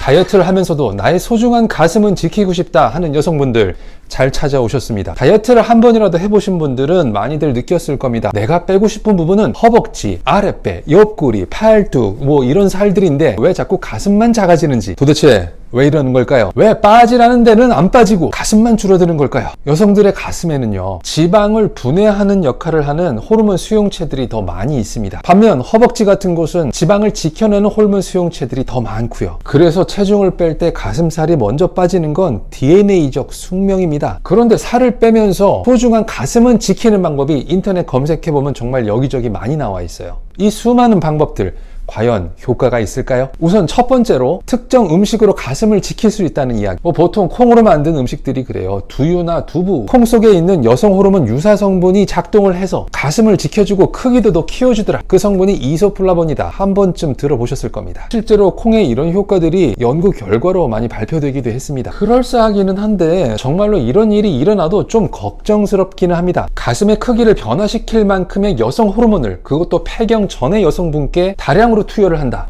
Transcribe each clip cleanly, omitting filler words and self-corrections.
다이어트를 하면서도 나의 소중한 가슴은 지키고 싶다 하는 여성분들 잘 찾아오셨습니다. 다이어트를 한 번이라도 해보신 분들은 많이들 느꼈을 겁니다. 내가 빼고 싶은 부분은 허벅지, 아랫배, 옆구리, 팔뚝 뭐 이런 살들인데 왜 자꾸 가슴만 작아지는지, 도대체 왜 이러는 걸까요? 왜 빠지라는 데는 안 빠지고 가슴만 줄어드는 걸까요? 여성들의 가슴에는요, 지방을 분해하는 역할을 하는 호르몬 수용체들이 더 많이 있습니다. 반면 허벅지 같은 곳은 지방을 지켜내는 호르몬 수용체들이 더 많고요. 그래서 체중을 뺄 때 가슴살이 먼저 빠지는 건 DNA적 숙명입니다. 그런데 살을 빼면서 소중한 가슴은 지키는 방법이 인터넷 검색해보면 정말 여기저기 많이 나와 있어요. 이 수많은 방법들 과연 효과가 있을까요? 우선 첫 번째로 특정 음식으로 가슴을 지킬 수 있다는 이야기. 보통 콩으로 만든 음식들이 그래요. 두유나 두부, 콩 속에 있는 여성 호르몬 유사 성분이 작동을 해서 가슴을 지켜주고 크기도 더 키워주더라. 그 성분이 이소플라본이다. 한 번쯤 들어보셨을 겁니다. 실제로 콩의 이런 효과들이 연구 결과로 많이 발표되기도 했습니다. 그럴싸하기는 한데 정말로 이런 일이 일어나도 좀 걱정스럽기는 합니다. 가슴의 크기를 변화시킬 만큼의 여성 호르몬을, 그것도 폐경 전의 여성분께 다량으로 투여를 한다.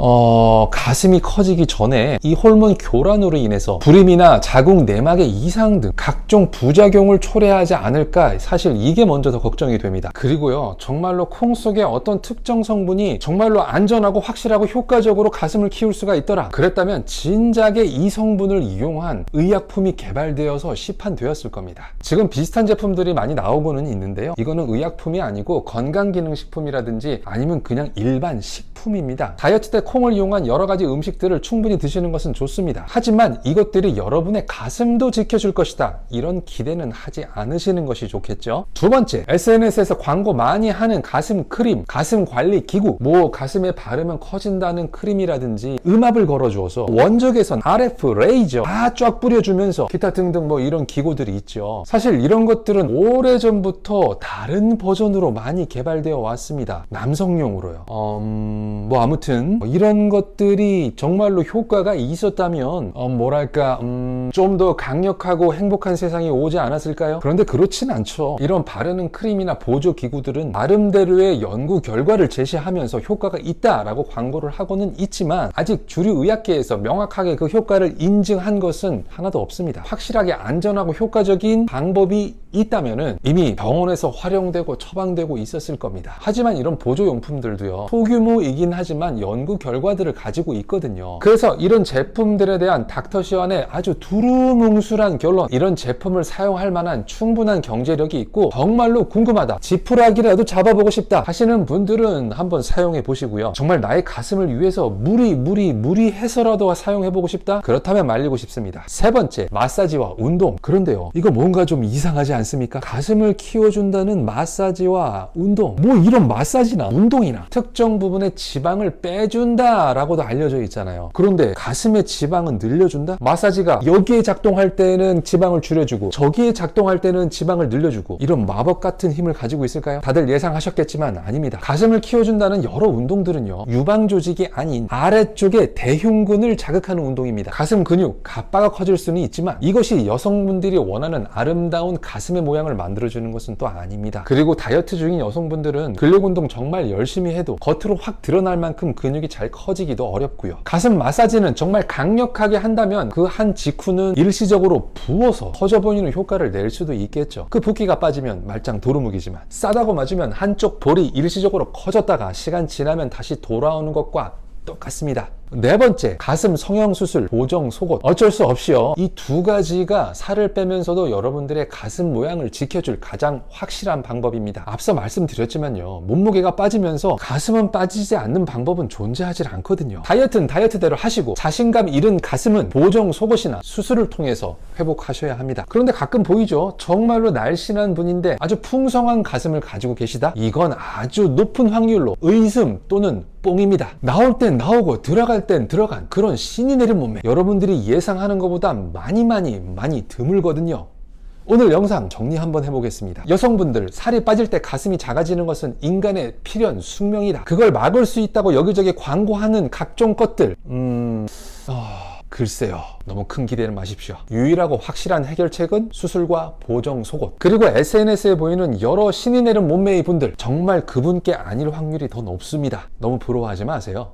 가슴이 커지기 전에 이 호르몬 교란으로 인해서 불임이나 자궁 내막의 이상 등 각종 부작용을 초래하지 않을까, 사실 이게 먼저 더 걱정이 됩니다. 그리고요, 정말로 콩 속에 어떤 특정 성분이 정말로 안전하고 확실하고 효과적으로 가슴을 키울 수가 있더라, 그랬다면 진작에 이 성분을 이용한 의약품이 개발되어서 시판되었을 겁니다. 지금 비슷한 제품들이 많이 나오고는 있는데요, 이거는 의약품이 아니고 건강기능식품이라든지 아니면 그냥 일반 식품입니다. 다이어트 때 콩을 이용한 여러 가지 음식들을 충분히 드시는 것은 좋습니다. 하지만 이것들이 여러분의 가슴도 지켜줄 것이다, 이런 기대는 하지 않으시는 것이 좋겠죠. 두 번째, SNS에서 광고 많이 하는 가슴 크림, 가슴 관리 기구, 가슴에 바르면 커진다는 크림이라든지 음압을 걸어주어서 원적외선, RF, 레이저 다 쫙 뿌려주면서 기타 등등 이런 기구들이 있죠. 사실 이런 것들은 오래전부터 다른 버전으로 많이 개발되어 왔습니다. 남성용으로요. 아무튼 이런 것들이 정말로 효과가 있었다면 좀 더 강력하고 행복한 세상이 오지 않았을까요? 그런데 그렇진 않죠. 이런 바르는 크림이나 보조 기구들은 나름대로의 연구 결과를 제시하면서 효과가 있다라고 광고를 하고는 있지만 아직 주류 의학계에서 명확하게 그 효과를 인증한 것은 하나도 없습니다. 확실하게 안전하고 효과적인 방법이 있다면은 이미 병원에서 활용되고 처방되고 있었을 겁니다. 하지만 이런 보조용품들도요, 소규모이긴 하지만 연구 결과들을 가지고 있거든요. 그래서 이런 제품들에 대한 닥터시원의 아주 두루뭉술한 결론, 이런 제품을 사용할 만한 충분한 경제력이 있고 정말로 궁금하다, 지푸라기라도 잡아보고 싶다 하시는 분들은 한번 사용해 보시고요, 정말 나의 가슴을 위해서 무리해서라도 사용해보고 싶다? 그렇다면 말리고 싶습니다. 세 번째, 마사지와 운동. 그런데요, 이거 뭔가 좀 이상하지 않습니까? 가슴을 키워준다는 마사지와 운동, 이런 마사지나 운동이나 특정 부분의 지방을 빼준다 라고도 알려져 있잖아요. 그런데 가슴의 지방은 늘려준다? 마사지가 여기에 작동할 때는 지방을 줄여주고 저기에 작동할 때는 지방을 늘려주고, 이런 마법 같은 힘을 가지고 있을까요? 다들 예상하셨겠지만 아닙니다. 가슴을 키워준다는 여러 운동들은요, 유방 조직이 아닌 아래쪽의 대흉근을 자극하는 운동입니다. 가슴 근육, 가빠가 커질 수는 있지만 이것이 여성분들이 원하는 아름다운 가슴의 모양을 만들어주는 것은 또 아닙니다. 그리고 다이어트 중인 여성분들은 근력 운동 정말 열심히 해도 겉으로 확 드러날 만큼 근육이 잘 커지기도 어렵고요. 가슴 마사지는 정말 강력하게 한다면 그 한 직후는 일시적으로 부어서 커져 보이는 효과를 낼 수도 있겠죠. 그 붓기가 빠지면 말짱 도루묵이지만 싸다고 맞으면 한쪽 볼이 일시적으로 커졌다가 시간 지나면 다시 돌아오는 것과 똑같습니다. 네 번째, 가슴 성형수술, 보정 속옷. 어쩔 수 없이요, 이 두 가지가 살을 빼면서도 여러분들의 가슴 모양을 지켜줄 가장 확실한 방법입니다. 앞서 말씀드렸지만요, 몸무게가 빠지면서 가슴은 빠지지 않는 방법은 존재하지 않거든요. 다이어트는 다이어트대로 하시고 자신감 잃은 가슴은 보정 속옷이나 수술을 통해서 회복하셔야 합니다. 그런데 가끔 보이죠, 정말로 날씬한 분인데 아주 풍성한 가슴을 가지고 계시다? 이건 아주 높은 확률로 의슴 또는 뽕입니다. 나올 땐 나오고 들어갈 땐 들어간 그런 신이 내린 몸매, 여러분들이 예상하는 것보다 많이 드물거든요. 오늘 영상 정리 한번 해보겠습니다. 여성분들, 살이 빠질 때 가슴이 작아지는 것은 인간의 필연 숙명이다. 그걸 막을 수 있다고 여기저기 광고하는 각종 것들, 글쎄요, 너무 큰 기대는 마십시오. 유일하고 확실한 해결책은 수술과 보정 속옷, 그리고 SNS에 보이는 여러 신이 내린 몸매의 분들, 정말 그분께 아닐 확률이 더 높습니다. 너무 부러워하지 마세요.